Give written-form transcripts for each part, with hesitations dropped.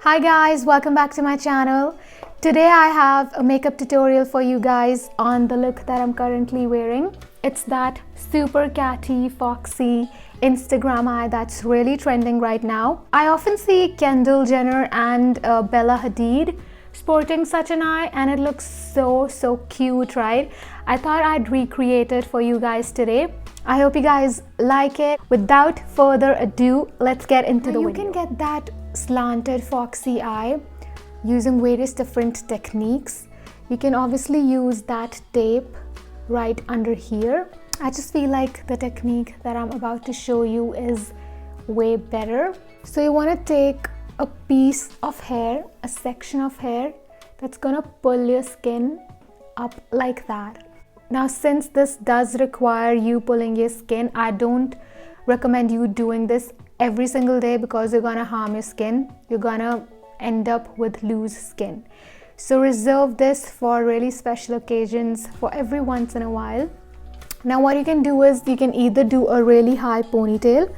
Hi guys, welcome back to my channel. Today I have a makeup tutorial for you guys on the look that I'm currently wearing. It's that super catty, foxy Instagram eye that's really trending right now. I often see Kendall Jenner and Bella Hadid sporting such an eye and it looks so cute, right? I thought I'd recreate it for you guys today. I hope you guys like it. Without further ado, let's get into the video. You can get that slanted foxy eye using various different techniques. You can obviously use that tape right under here. I just feel like the technique that I'm about to show you is way better. So you want to take a piece of hair, a section of hair that's gonna pull your skin up like that. Now, since this does require you pulling your skin, I don't recommend you doing this every single day because you're gonna harm your skin. You're gonna end up with loose skin. So reserve this for really special occasions, for every once in a while. Now what you can do is you can either do a really high ponytail,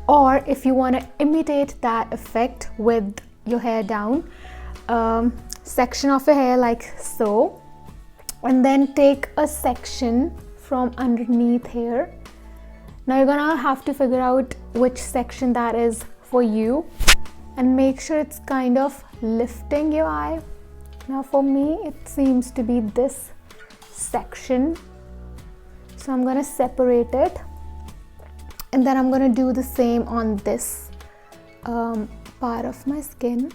or if you want to imitate that effect with your hair down, section of your hair like so, and then take a section from underneath here. Now you're gonna have to figure out which section that is for you and make sure it's kind of lifting your eye. Now for me it seems to be this section, so I'm gonna separate it and then I'm gonna do the same on this part of my skin.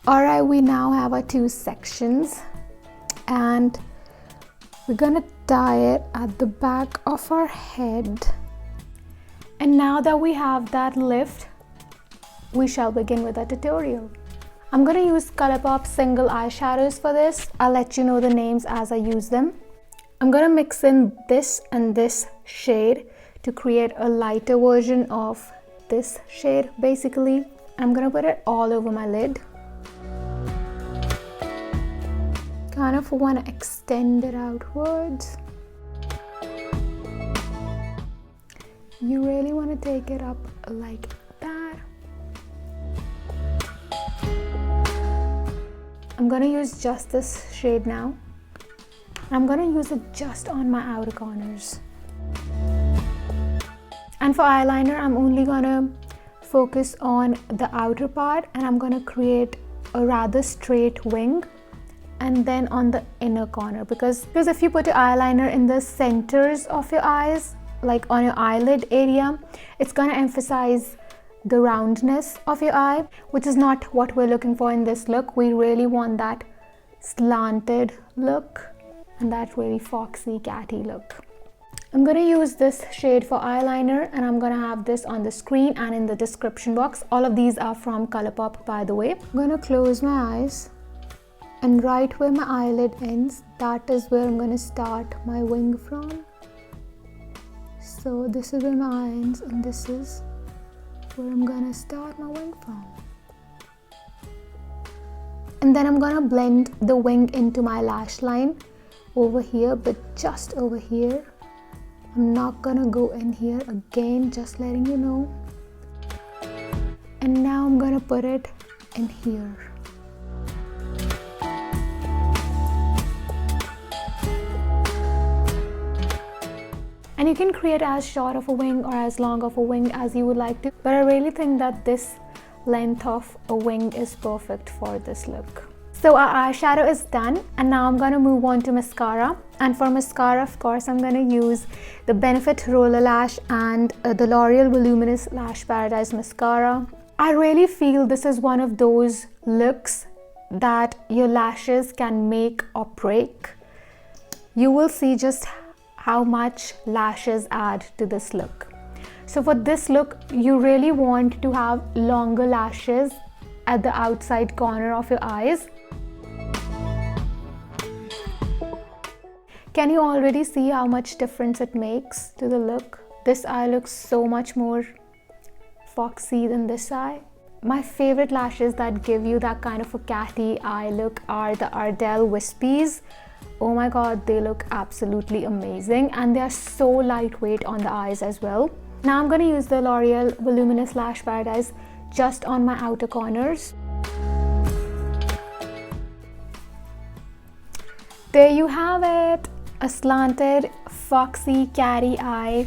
Alright, we now have our two sections and we're gonna tie it at the back of our head. And now that we have that lift, we shall begin with our tutorial. I'm gonna use Colourpop single eyeshadows for this. I'll let you know the names as I use them. I'm gonna mix in this and this shade to create a lighter version of this shade basically. I'm gonna put it all over my lid. Kind of want to extend it outwards. You really want to take it up like that. I'm going to use just this shade now. I'm going to use it just on my outer corners. And for eyeliner, I'm only going to focus on the outer part and I'm going to create a rather straight wing and then on the inner corner, because if you put your eyeliner in the centers of your eyes, like on your eyelid area, it's going to emphasize the roundness of your eye, which is not what we're looking for in this look. We really want that slanted look and that really foxy catty look. I'm going to use this shade for eyeliner and I'm going to have this on the screen and in the description box. All of these are from Colourpop, by the way. I'm going to close my eyes. And right where my eyelid ends, that is where I'm going to start my wing from. So this is where my eye ends and this is where I'm going to start my wing from. And then I'm going to blend the wing into my lash line over here, but just over here. I'm not going to go in here again, just letting you know. And now I'm going to put it in here. And you can create as short of a wing or as long of a wing as you would like to. But I really think that this length of a wing is perfect for this look. So our eyeshadow is done and now I'm going to move on to mascara. And for mascara, of course, I'm going to use the Benefit Roller Lash and the L'Oreal Voluminous Lash Paradise Mascara. I really feel this is one of those looks that your lashes can make or break. You will see just how much lashes add to this look. So for this look, you really want to have longer lashes at the outside corner of your eyes. Can you already see how much difference it makes to the look? This eye looks so much more foxy than this eye. My favorite lashes that give you that kind of a catty eye look are the Ardell Wispies. Oh my god, they look absolutely amazing and they are so lightweight on the eyes as well. Now I'm going to use the L'Oreal Voluminous Lash Paradise just on my outer corners. There you have it, a slanted foxy catty eye.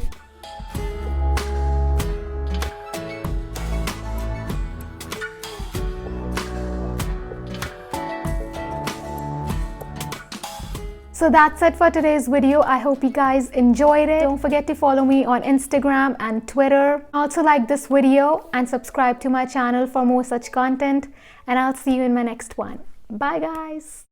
So that's it for today's video. I hope you guys enjoyed it. Don't forget to follow me on Instagram and Twitter. Also like this video and subscribe to my channel for more such content. And I'll see you in my next one. Bye guys.